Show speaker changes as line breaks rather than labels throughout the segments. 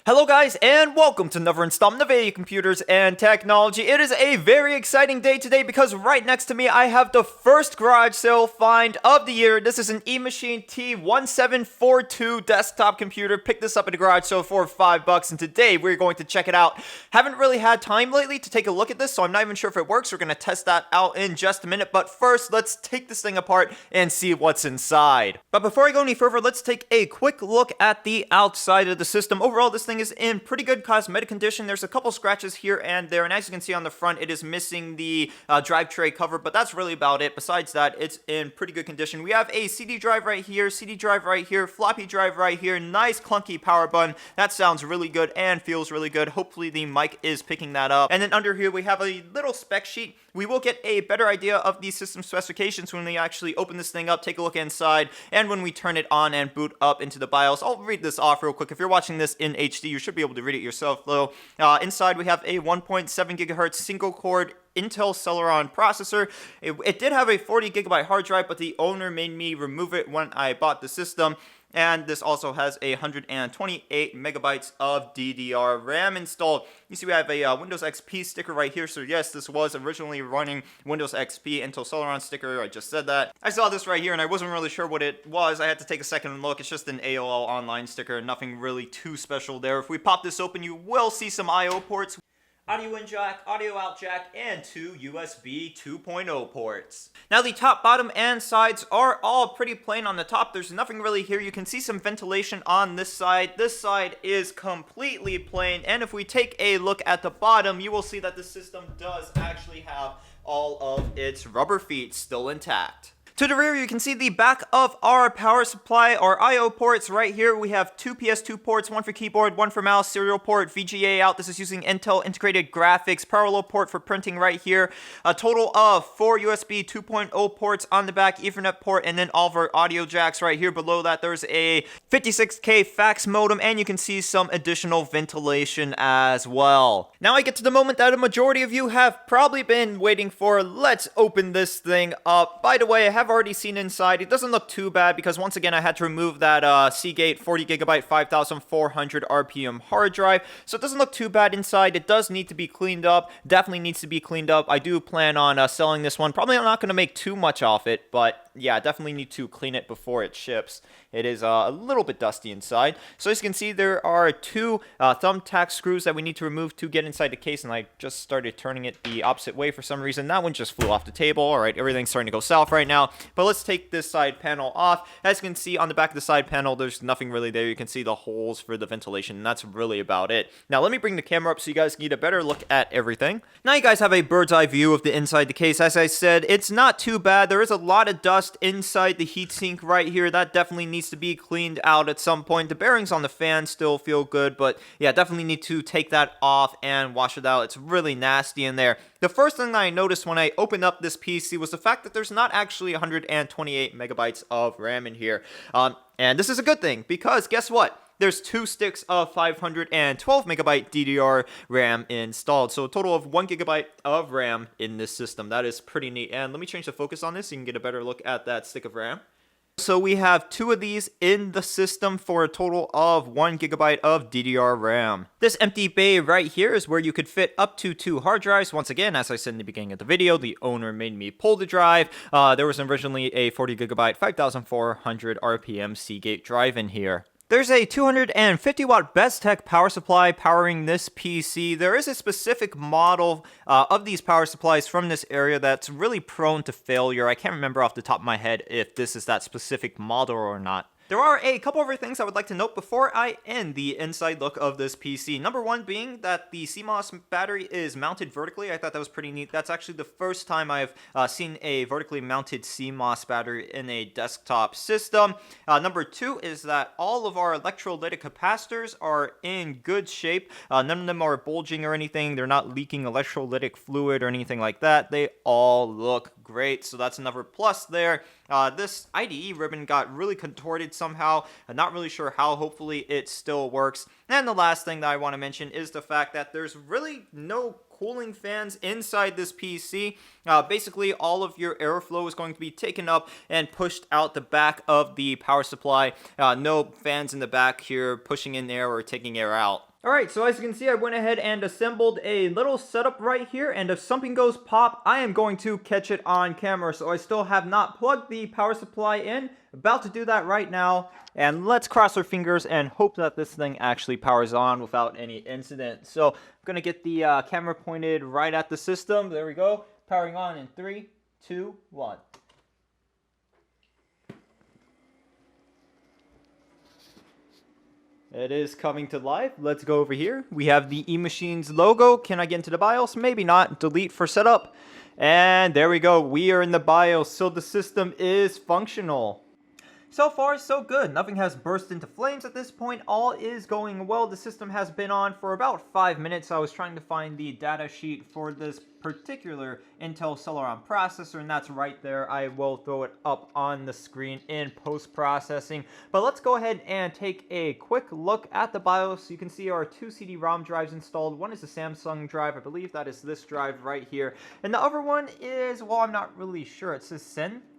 Hello guys, and welcome to another installment of A Computers and Technology. It is a very exciting day today because right next to me I have the first garage sale find of the year. This is an Emachine T1742 desktop computer. Picked this up at the garage sale for $5, and today we're going to check it out. Haven't really had time lately to take a look at this, so I'm not even sure if it works. We're going to test that out in just a minute, but first let's take this thing apart and see what's inside. But before I go any further, let's take a quick look at the outside of the system. Overall, this thing is in pretty good cosmetic condition. There's a couple scratches here and there, and as you can see on the front, it is missing the drive tray cover, but that's really about it. Besides that, it's in pretty good condition. We have a CD drive right here, CD drive right here, floppy drive right here, nice clunky power button. That sounds really good and feels really good. Hopefully the mic is picking that up. And then under here, we have a little spec sheet. We will get a better idea of the system specifications when we actually open this thing up, take a look inside, and when we turn it on and boot up into the BIOS. I'll read this off real quick. If you're watching this in HD, you should be able to read it yourself, though. Inside, we have a 1.7 gigahertz single-core Intel Celeron processor. It did have a 40 gigabyte hard drive, but the owner made me remove it when I bought the system. And this also has 128 megabytes of DDR RAM installed. You see we have a Windows XP sticker right here. So yes, this was originally running Windows XP Intel Celeron sticker. I just said that. I saw this right here and I wasn't really sure what it was. I had to take a second look. It's just an AOL online sticker. Nothing really too special there. If we pop this open, you will see some I/O ports. Audio in jack, audio out jack, and two USB 2.0 ports. Now the top, bottom, and sides are all pretty plain on the top. There's nothing really here. You can see some ventilation on this side. This side is completely plain, and if we take a look at the bottom, you will see that the system does actually have all of its rubber feet still intact. To the rear, you can see the back of our power supply, our I/O ports right here. We have two PS2 ports, one for keyboard, one for mouse, serial port, VGA out. This is using Intel integrated graphics, parallel port for printing right here. A total of 4 USB 2.0 ports on the back, Ethernet port, and then all of our audio jacks right here. Below that, there's a 56K fax modem, and you can see some additional ventilation as well. Now I get to the moment that a majority of you have probably been waiting for. Let's open this thing up. By the way, I have already seen inside. It doesn't look too bad because once again I had to remove that Seagate 40 gigabyte 5400 RPM hard drive, so it doesn't look too bad inside. It does need to be cleaned up, definitely needs to be cleaned up. I do plan on selling this one. Probably I'm not going to make too much off it, but yeah, definitely need to clean it before it ships. It is a little bit dusty inside. So as you can see, there are two thumbtack screws that we need to remove to get inside the case, and I just started turning it the opposite way for some reason. That one just flew off the table. All right, everything's starting to go south right now. But let's take this side panel off. As you can see on the back of the side panel, there's nothing really there. You can see the holes for the ventilation, and that's really about it. Now let me bring the camera up so you guys can get a better look at everything. Now you guys have a bird's eye view of the inside the case. As I said, it's not too bad. There is a lot of dust inside the heatsink right here. That definitely needs to be cleaned out at some point. The bearings on the fan still feel good, but yeah, definitely need to take that off and wash it out. It's really nasty in there. The first thing that I noticed when I opened up this PC was the fact that there's not actually 128 megabytes of RAM in here. And this is a good thing because guess what? There's two sticks of 512 megabyte DDR RAM installed. So a total of 1 gigabyte of RAM in this system. That is pretty neat. And let me change the focus on this so you can get a better look at that stick of RAM. So we have two of these in the system for a total of 1 gigabyte of DDR RAM. This empty bay right here is where you could fit up to 2 hard drives. Once again, as I said in the beginning of the video, the owner made me pull the drive. There was originally a 40 gigabyte 5400 RPM Seagate drive in here. There's a 250 watt Bestech power supply powering this PC. There is a specific model of these power supplies from this area that's really prone to failure. I can't remember off the top of my head if this is that specific model or not. There are a couple other things I would like to note before I end the inside look of this PC. Number one being that the CMOS battery is mounted vertically. I thought that was pretty neat. That's actually the first time I've seen a vertically mounted CMOS battery in a desktop system. Number two is that all of our electrolytic capacitors are in good shape. None of them are bulging or anything. They're not leaking electrolytic fluid or anything like that. They all look great, so that's another plus there. This IDE ribbon got really contorted somehow. I'm not really sure how. Hopefully it still works. And the last thing that I want to mention is the fact that there's really no cooling fans inside this PC. Basically, all of your airflow is going to be taken up and pushed out the back of the power supply. No fans in the back here pushing in air or taking air out. Alright, so as you can see, I went ahead and assembled a little setup right here, and if something goes pop, I am going to catch it on camera. So I still have not plugged the power supply in. About to do that right now, and let's cross our fingers and hope that this thing actually powers on without any incident. So I'm going to get the camera pointed right at the system. There we go. Powering on in 3, 2, 1. It is coming to life. Let's go over here. We have the Emachine's logo. Can I get into the BIOS? Maybe not. Delete for setup. And there we go. We are in the BIOS, so the system is functional. So far, so good. Nothing has burst into flames at this point. All is going well. The system has been on for about 5 minutes. I was trying to find the data sheet for this particular Intel Celeron processor, and that's right there. I will throw it up on the screen in post-processing. But let's go ahead and take a quick look at the BIOS. You can see our 2 CD-ROM drives installed. One is a Samsung drive. I believe that is this drive right here. And the other one is, well, I'm not really sure. It says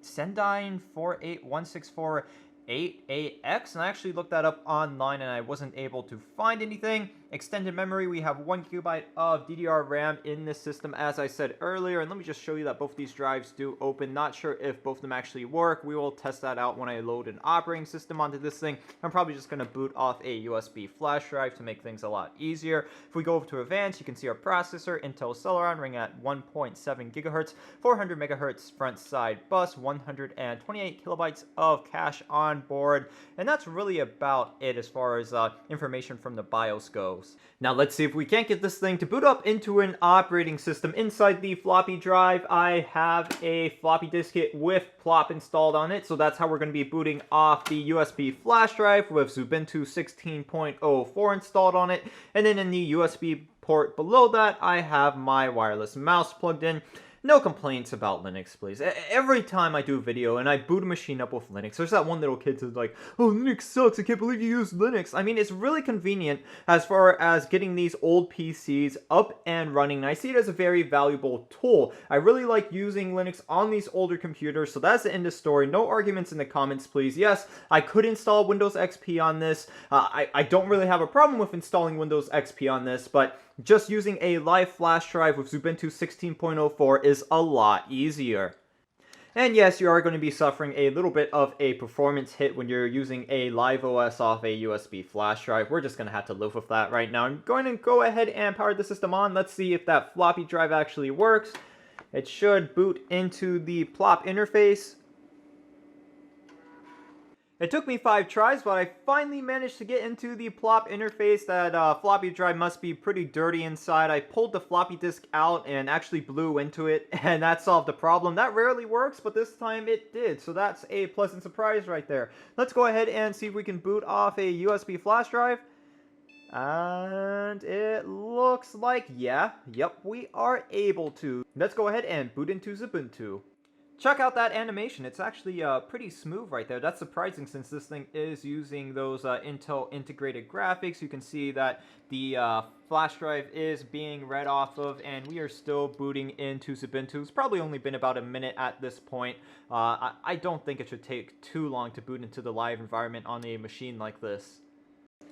Sendine 4816488X, and I actually looked that up online and I wasn't able to find anything. Extended memory, we have 1 GB of DDR RAM in this system, as I said earlier, and let me just show you that both these drives do open. Not sure if both of them actually work. We will test that out when I load an operating system onto this thing. I'm probably just going to boot off a USB flash drive to make things a lot easier. If we go over to advanced, you can see our processor, Intel Celeron, running at 1.7 GHz, 400 MHz front side bus, 128 kilobytes of cache on board, and that's really about it as far as information from the BIOS goes. Now let's see if we can't get this thing to boot up into an operating system. Inside the floppy drive, I have a floppy diskette with plop installed on it, so that's how we're going to be booting off the USB flash drive with Xubuntu 16.04 installed on it. And then in the USB port below that, I have my wireless mouse plugged in. No complaints about Linux, please. Every time I do a video and I boot a machine up with Linux, there's that one little kid who's like, oh, Linux sucks, I can't believe you use Linux. I mean, it's really convenient as far as getting these old PCs up and running, and I see it as a very valuable tool. I really like using Linux on these older computers, so that's the end of the story. No arguments in the comments, please. Yes, I could install Windows XP on this. I don't really have a problem with installing Windows XP on this, but just using a live flash drive with Xubuntu 16.04 is a lot easier. And yes, you are going to be suffering a little bit of a performance hit when you're using a live OS off a USB flash drive. We're just going to have to live with that right now. I'm going to go ahead and power the system on. Let's see if that floppy drive actually works. It should boot into the plop interface. It took me 5 tries, but I finally managed to get into the plop interface. That floppy drive must be pretty dirty inside. I pulled the floppy disk out and actually blew into it, and that solved the problem. That rarely works, but this time it did, so that's a pleasant surprise right there. Let's go ahead and see if we can boot off a USB flash drive. And it looks like, yep, we are able to. Let's go ahead and boot into Xubuntu. Check out that animation. It's actually pretty smooth right there. That's surprising since this thing is using those Intel integrated graphics. You can see that the flash drive is being read off of, and we are still booting into Xubuntu. It's probably only been about a minute at this point. I don't think it should take too long to boot into the live environment on a machine like this.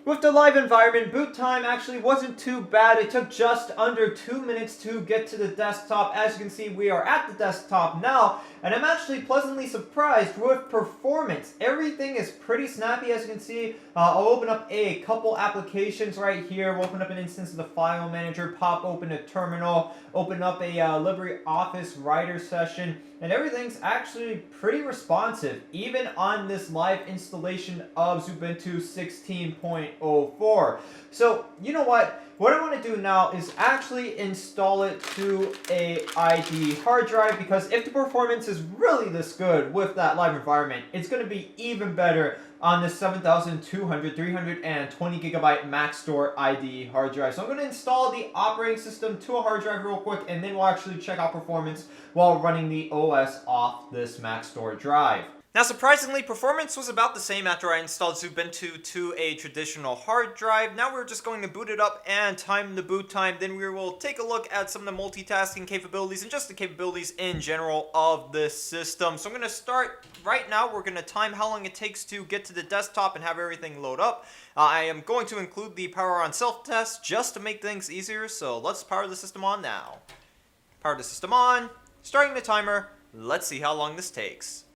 With the live environment, boot time actually wasn't too bad. It took just under 2 minutes to get to the desktop. As you can see, we are at the desktop now, and I'm actually pleasantly surprised with performance. Everything is pretty snappy, as you can see. I'll open up a couple applications right here. We'll open up an instance of the file manager, pop open a terminal, open up a LibreOffice writer session, and everything's actually pretty responsive, even on this live installation of Xubuntu 16.04. So, you know what? What I want to do now is actually install it to a ID hard drive, because if the performance is really this good with that live environment, it's going to be even better on the 7200 320 gigabyte max store ID hard drive. So I'm going to install the operating system to a hard drive real quick, and then we'll actually check out performance while running the OS off this max store drive. Now, surprisingly, performance was about the same after I installed Xubuntu to a traditional hard drive. Now we're just going to boot it up and time the boot time. Then we will take a look at some of the multitasking capabilities and just the capabilities in general of this system. So I'm going to start right now. We're going to time how long it takes to get to the desktop and have everything load up. I am going to include the power on self-test just to make things easier. So let's power the system on now. Power the system on. Starting the timer. Let's see how long this takes.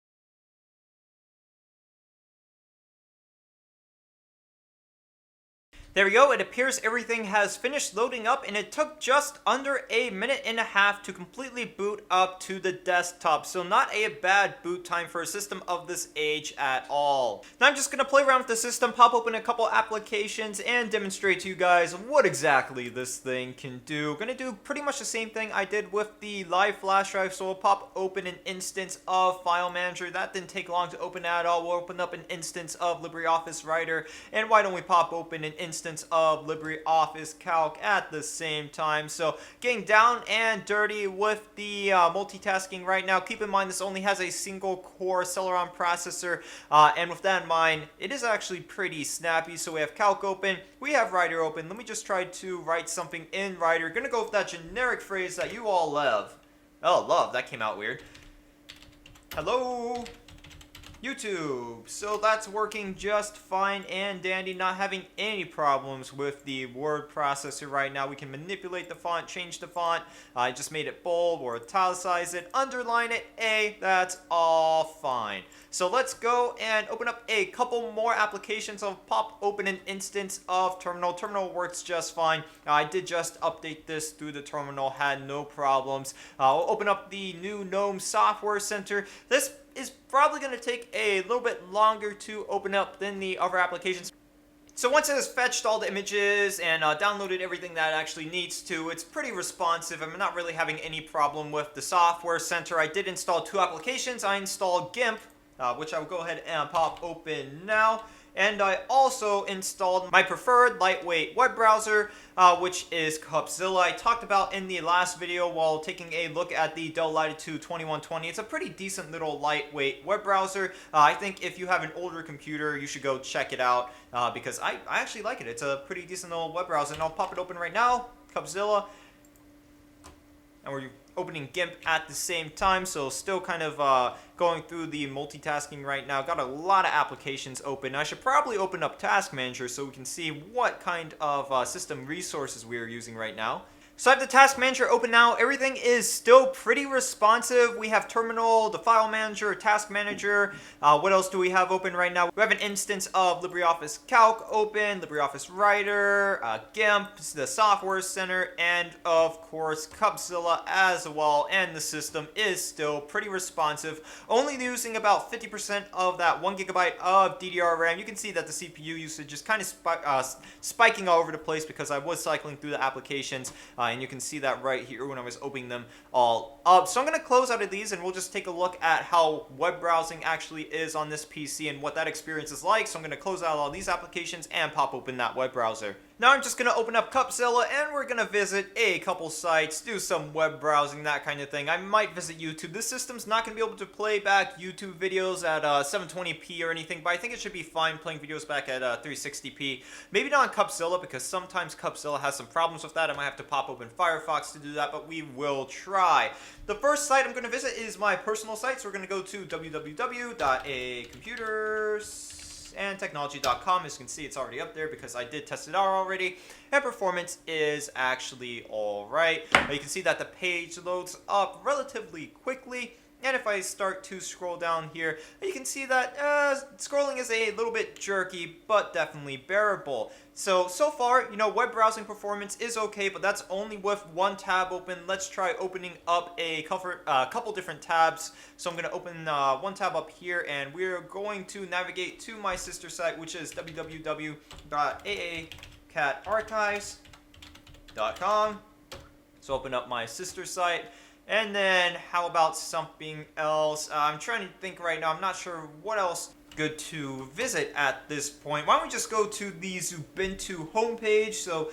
There we go, it appears everything has finished loading up and it took just under a minute and a half to completely boot up to the desktop. So not a bad boot time for a system of this age at all. Now I'm just going to play around with the system, pop open a couple applications and demonstrate to you guys what exactly this thing can do. Going to do pretty much the same thing I did with the live flash drive. So we'll pop open an instance of File Manager. That didn't take long to open at all. We'll open up an instance of LibreOffice Writer. And why don't we pop open an instance of LibreOffice Calc at the same time. So getting down and dirty with the multitasking right now. Keep in mind this only has a single core Celeron processor, and with that in mind, it is actually pretty snappy. So we have Calc open, we have Writer open. Let me just try to write something in Writer. Gonna go with that generic phrase that you all love. Oh, love, that came out weird. Hello, YouTube. So that's working just fine and dandy, not having any problems with the word processor right now. We can manipulate the font, change the font. I just made it bold or italicize it, underline it, that's all fine. So let's go and open up a couple more applications. I'll pop open an instance of Terminal. Terminal works just fine. I did just update this through the terminal, had no problems. I'll open up the new GNOME Software Center. This is probably going to take a little bit longer to open up than the other applications. So once it has fetched all the images and downloaded everything that it actually needs to, it's pretty responsive. I'm not really having any problem with the Software Center. I did install two applications. I installed GIMP, which I will go ahead and pop open now. And I also installed my preferred lightweight web browser, which is Cupzilla. I talked about in the last video while taking a look at the Dell Latitude 2120. It's a pretty decent little lightweight web browser. I think if you have an older computer, you should go check it out because I actually like it. It's a pretty decent little web browser. And I'll pop it open right now, Cupzilla. And we're opening GIMP at the same time, so still kind of going through the multitasking right now. Got a lot of applications open. I should probably open up Task Manager so we can see what kind of system resources we are using right now. So I have the Task Manager open now. Everything is still pretty responsive. We have Terminal, the File Manager, Task Manager. What else do we have open right now? We have an instance of LibreOffice Calc open, LibreOffice Writer, GIMP, the Software Center, and of course Cupzilla as well. And the system is still pretty responsive. Only using about 50% of that 1 GB of DDR RAM. You can see that the CPU usage is kind of spiking all over the place because I was cycling through the applications. And you can see that right here when I was opening them all up. So I'm going to close out of these and we'll just take a look at how web browsing actually is on this PC and what that experience is like. So I'm going to close out all these applications and pop open that web browser. Now I'm just going to open up Cupzilla and we're going to visit a couple sites, do some web browsing, that kind of thing. I might visit YouTube. This system's not going to be able to play back YouTube videos at 720p or anything, but I think it should be fine playing videos back at 360p. Maybe not on Cupzilla because sometimes Cupzilla has some problems with that. I might have to pop open Firefox to do that, but we will try. The first site I'm going to visit is my personal site, so we're going to go to www.acomputersandtechnology.com. As you can see, it's already up there because I did test it out already, and performance is actually alright. You can see that the page loads up relatively quickly. And if I start to scroll down here, you can see that scrolling is a little bit jerky, but definitely bearable. So far, you know, web browsing performance is okay, but that's only with one tab open. Let's try opening up a couple different tabs. So I'm going to open one tab up here, and we're going to navigate to my sister site, which is www.aacatarchives.com. So open up my sister site. And then how about something else? I'm trying to think right now. I'm not sure what else good to visit at this point. Why don't we just go to the Xubuntu homepage? So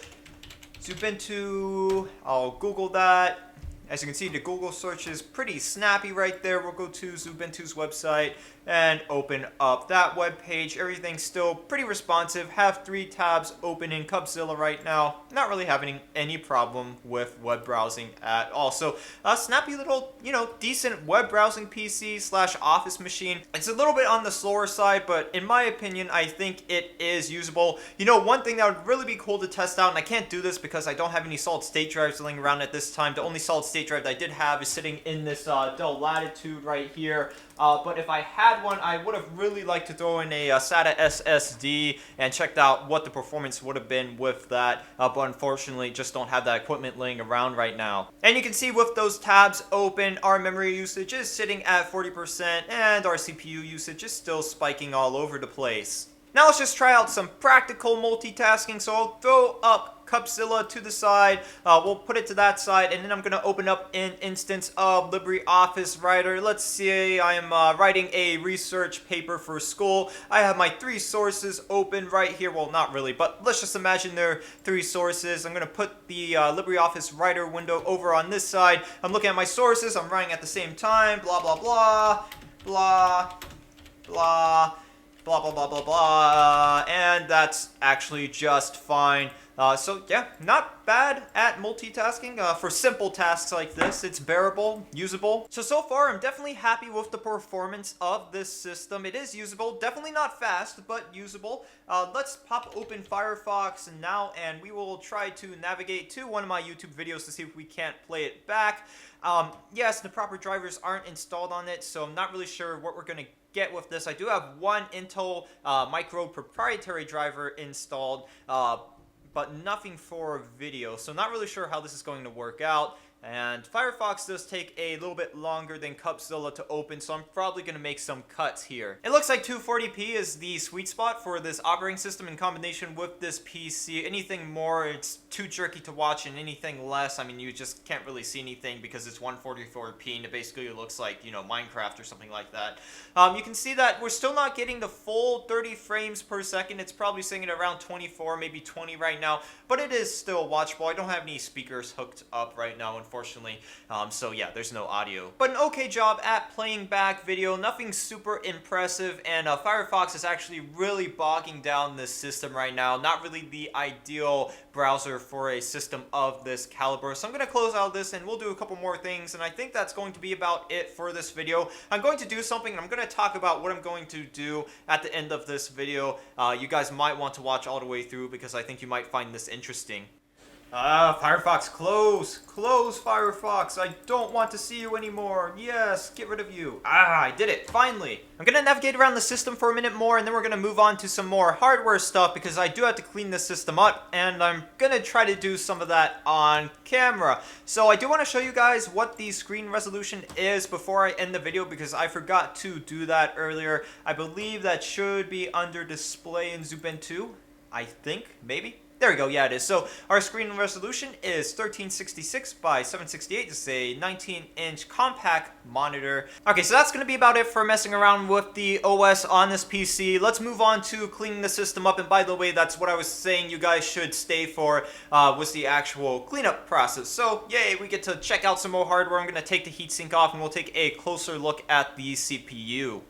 Xubuntu, I'll Google that. As you can see, the Google search is pretty snappy right there. We'll go to Xubuntu's website and open up that web page. Everything's still pretty responsive. Have 3 tabs open in Cubzilla right now. Not really having any problem with web browsing at all. So a snappy little, decent web browsing PC / office machine. It's a little bit on the slower side, but in my opinion, I think it is usable. One thing that would really be cool to test out, and I can't do this because I don't have any solid state drives laying around at this time. The only solid state drive that I did have is sitting in this Dell Latitude right here. But if I had one, I would have really liked to throw in a SATA SSD and checked out what the performance would have been with that. But unfortunately, just don't have that equipment laying around right now. And you can see with those tabs open, our memory usage is sitting at 40% and our CPU usage is still spiking all over the place. Now let's just try out some practical multitasking. So I'll throw up Cubzilla to the side, we'll put it to that side, and then I'm going to open up an instance of LibreOffice Writer. Let's see, I am writing a research paper for school. I have my 3 sources open right here. Well, not really, but let's just imagine there are 3 sources. I'm going to put the LibreOffice Writer window over on this side. I'm looking at my sources, I'm writing at the same time, blah, blah, blah, blah, blah, blah, blah, blah, blah, blah, and that's actually just fine. So yeah, not bad at multitasking. For simple tasks like this, it's bearable, usable. So far I'm definitely happy with the performance of this system. It is usable, definitely not fast, but usable. Let's pop open Firefox now, and we will try to navigate to one of my YouTube videos to see if we can't play it back. Yes, the proper drivers aren't installed on it, so I'm not really sure what we're going to get with this. I do have one Intel micro proprietary driver installed, but nothing for video, so not really sure how this is going to work out. And Firefox does take a little bit longer than Cubzilla to open, so I'm probably going to make some cuts here. It looks like 240p is the sweet spot for this operating system in combination with this PC. Anything more, it's too jerky to watch, and anything less, I mean, you just can't really see anything because it's 144p, and it basically looks like, Minecraft or something like that. You can see that we're still not getting the full 30 frames per second. It's probably sitting at around 24, maybe 20 right now, but it is still watchable. I don't have any speakers hooked up right now, unfortunately. So yeah, there's no audio. But an okay job at playing back video, nothing super impressive, and Firefox is actually really bogging down this system right now. Not really the ideal browser for a system of this caliber. So I'm going to close out this and we'll do a couple more things, and I think that's going to be about it for this video. I'm going to do something, and I'm going to talk about what I'm going to do at the end of this video. You guys might want to watch all the way through because I think you might find this interesting. Firefox, close! Close, Firefox! I don't want to see you anymore! Yes, get rid of you! I did it! Finally! I'm gonna navigate around the system for a minute more, and then we're gonna move on to some more hardware stuff because I do have to clean this system up, and I'm gonna try to do some of that on camera. So I do want to show you guys what the screen resolution is before I end the video because I forgot to do that earlier. I believe that should be under display in Xubuntu. I think, maybe? There we go, yeah it is. So our screen resolution is 1366 by 768. It's a 19-inch compact monitor. Okay, so that's going to be about it for messing around with the OS on this PC. Let's move on to cleaning the system up. And by the way, that's what I was saying you guys should stay for, was the actual cleanup process. So yay, we get to check out some more hardware. I'm going to take the heatsink off and we'll take a closer look at the CPU.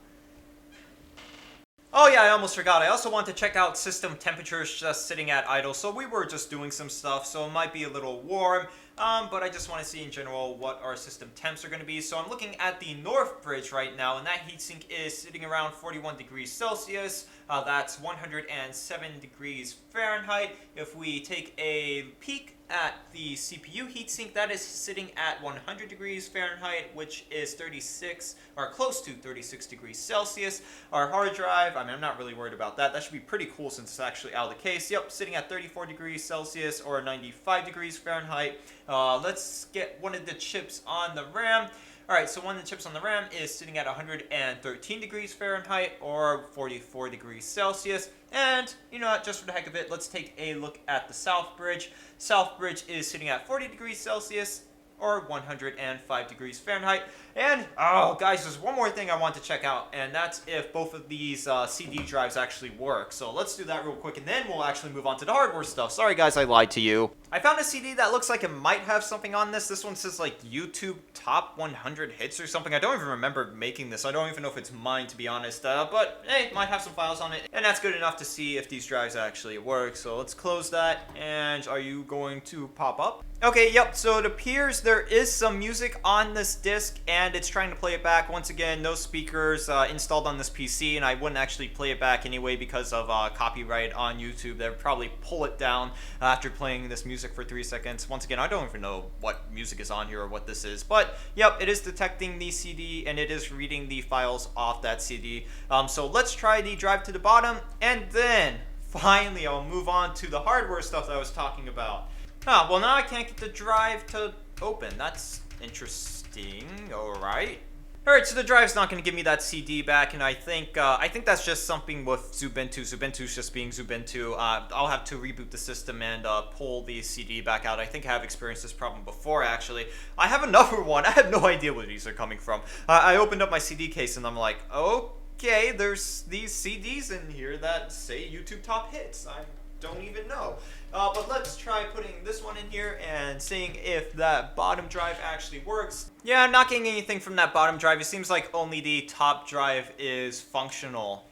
Oh yeah, I almost forgot. I also want to check out system temperatures just sitting at idle. So we were just doing some stuff, so it might be a little warm. But I just want to see in general what our system temps are going to be. So I'm looking at the North Bridge right now, and that heatsink is sitting around 41 degrees Celsius. That's 107 degrees Fahrenheit. If we take a peek at the CPU heatsink, that is sitting at 100 degrees Fahrenheit, which is 36 or close to 36 degrees Celsius. Our hard drive, I mean, I'm not really worried about that. That should be pretty cool since it's actually out of the case. Yep, sitting at 34 degrees Celsius or 95 degrees Fahrenheit. Let's get one of the chips on the RAM. Alright, so one of the chips on the RAM is sitting at 113 degrees Fahrenheit or 44 degrees Celsius. And, you know what, just for the heck of it, let's take a look at the South Bridge. South Bridge is sitting at 40 degrees Celsius or 105 degrees Fahrenheit. And, oh guys, there's one more thing I want to check out, and that's if both of these CD drives actually work. So let's do that real quick, and then we'll actually move on to the hardware stuff. Sorry guys, I lied to you. I found a CD that looks like it might have something on this. This one says like YouTube Top 100 Hits or something. I don't even remember making this. I don't even know if it's mine, to be honest, but hey, it might have some files on it, and that's good enough to see if these drives actually work. So let's close that, and are you going to pop up? Okay, yep, so it appears there is some music on this disc, and it's trying to play it back. Once again, no speakers installed on this PC, and I wouldn't actually play it back anyway because of copyright on YouTube. They would probably pull it down after playing this music for 3 seconds. Once again, I don't even know what music is on here or what this is, but yep, it is detecting the CD, and it is reading the files off that CD. So let's try the drive to the bottom, and then finally I'll move on to the hardware stuff that I was talking about. Ah, well now I can't get the drive to open. That's interesting. Alright. Alright, so the drive's not going to give me that CD back, and I think that's just something with Xubuntu. Xubuntu's just being Xubuntu. I'll have to reboot the system and pull the CD back out. I think I have experienced this problem before, actually. I have another one. I have no idea where these are coming from. I opened up my CD case, and I'm like, okay, there's these CDs in here that say YouTube Top Hits. I don't even know. But let's try putting this one in here and seeing if that bottom drive actually works. Yeah, I'm not getting anything from that bottom drive. It seems like only the top drive is functional.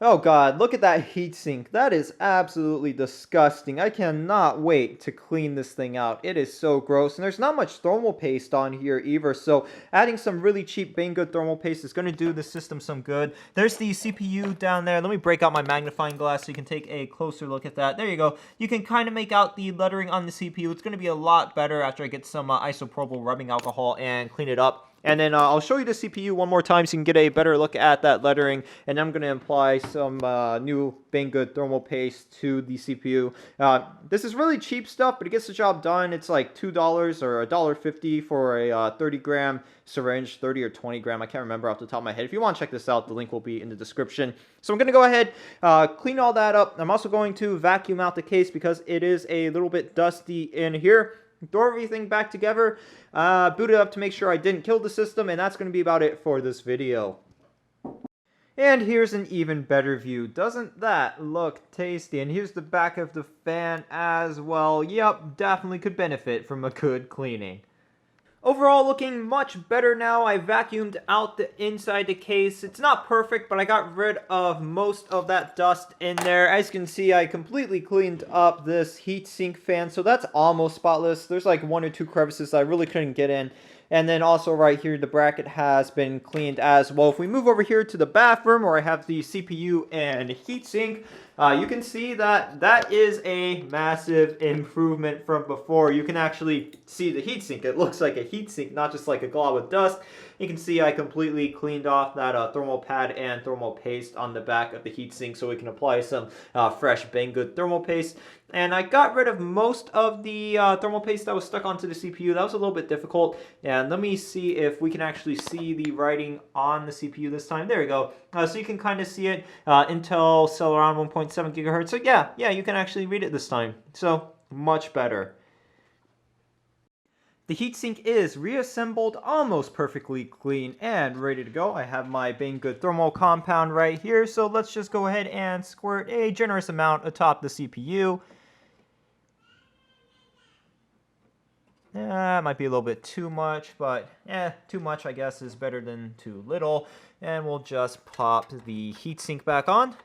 Oh god, look at that heatsink. That is absolutely disgusting. I cannot wait to clean this thing out. It is so gross, and there's not much thermal paste on here either, so adding some really cheap Banggood thermal paste is going to do the system some good. There's the CPU down there. Let me break out my magnifying glass so you can take a closer look at that. There you go. You can kind of make out the lettering on the CPU. It's going to be a lot better after I get some isopropyl rubbing alcohol and clean it up. And then I'll show you the CPU one more time so you can get a better look at that lettering. And I'm going to apply some new Banggood thermal paste to the CPU. This is really cheap stuff, but it gets the job done. It's like $2 or $1.50 for a 30-gram syringe, 30 or 20 gram. I can't remember off the top of my head. If you want to check this out, the link will be in the description. So I'm going to go ahead, clean all that up. I'm also going to vacuum out the case because it is a little bit dusty in here. Throw everything back together, boot it up to make sure I didn't kill the system, and that's going to be about it for this video. And here's an even better view. Doesn't that look tasty? And here's the back of the fan as well. Yep, definitely could benefit from a good cleaning. Overall, looking much better now. I vacuumed out the inside the case. It's not perfect, but I got rid of most of that dust in there. As you can see, I completely cleaned up this heatsink fan, so that's almost spotless. There's like 1 or 2 crevices I really couldn't get in. And then also right here, the bracket has been cleaned as well. If we move over here to the bathroom where I have the CPU and heatsink, you can see that that is a massive improvement from before. You can actually see the heatsink. It looks like a heatsink, not just like a glob of dust. You can see I completely cleaned off that thermal pad and thermal paste on the back of the heatsink so we can apply some fresh Banggood thermal paste. And I got rid of most of the thermal paste that was stuck onto the CPU. That was a little bit difficult. And let me see if we can actually see the writing on the CPU this time. There we go. So you can kind of see it. Intel Celeron 1.7 gigahertz. So yeah, you can actually read it this time. So much better. The heatsink is reassembled, almost perfectly clean and ready to go. I have my Banggood thermal compound right here. So let's just go ahead and squirt a generous amount atop the CPU. It might be a little bit too much, but too much I guess is better than too little. And we'll just pop the heatsink back on.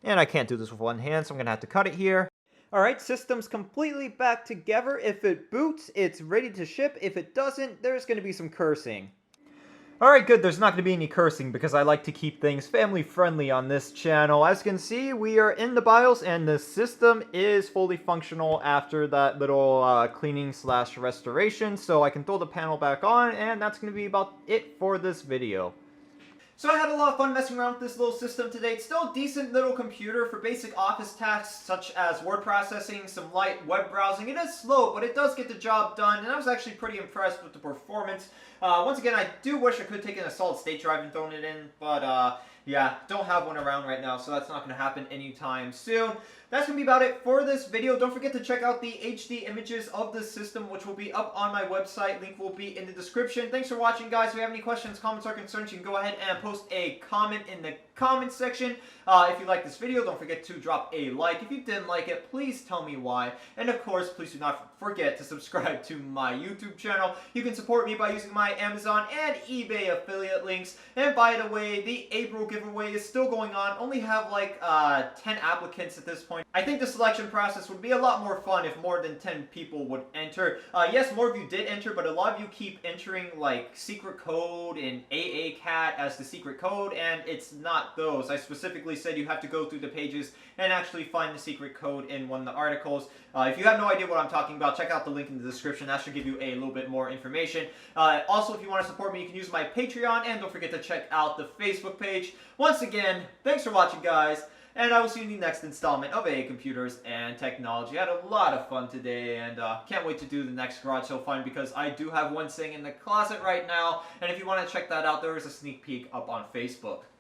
And I can't do this with one hand, so I'm going to have to cut it here. Alright, system's completely back together. If it boots, it's ready to ship. If it doesn't, there's going to be some cursing. Alright, good. There's not going to be any cursing because I like to keep things family friendly on this channel. As you can see, we are in the BIOS and the system is fully functional after that little cleaning / restoration. So I can throw the panel back on, and that's going to be about it for this video. So I had a lot of fun messing around with this little system today. It's still a decent little computer for basic office tasks such as word processing, some light web browsing. It is slow, but it does get the job done, and I was actually pretty impressed with the performance. Once again, I do wish I could take in a solid state drive and thrown it in, but Yeah, don't have one around right now, so that's not going to happen anytime soon. That's going to be about it for this video. Don't forget to check out the HD images of this system, which will be up on my website. Link will be in the description. Thanks for watching, guys. If you have any questions, comments, or concerns, you can go ahead and post a comment in the comments section. If you like this video, don't forget to drop a like. If you didn't like it, please tell me why. And of course, please do not forget to subscribe to my YouTube channel. You can support me by using my Amazon and eBay affiliate links. And by the way, the April giveaway is still going on. Only have like 10 applicants at this point. I think the selection process would be a lot more fun if more than 10 people would enter. Yes, more of you did enter, but a lot of you keep entering like secret code and AACAT as the secret code, and it's not those. I specifically said you have to go through the pages and actually find the secret code in one of the articles. If you have no idea what I'm talking about, check out the link in the description. That should give you a little bit more information. Also, if you want to support me, you can use my Patreon, and don't forget to check out the Facebook page. Once again, thanks for watching, guys, and I will see you in the next installment of AA Computers and Technology. I had a lot of fun today, and can't wait to do the next garage sale find, because I do have one sitting in the closet right now, and if you want to check that out, there is a sneak peek up on Facebook.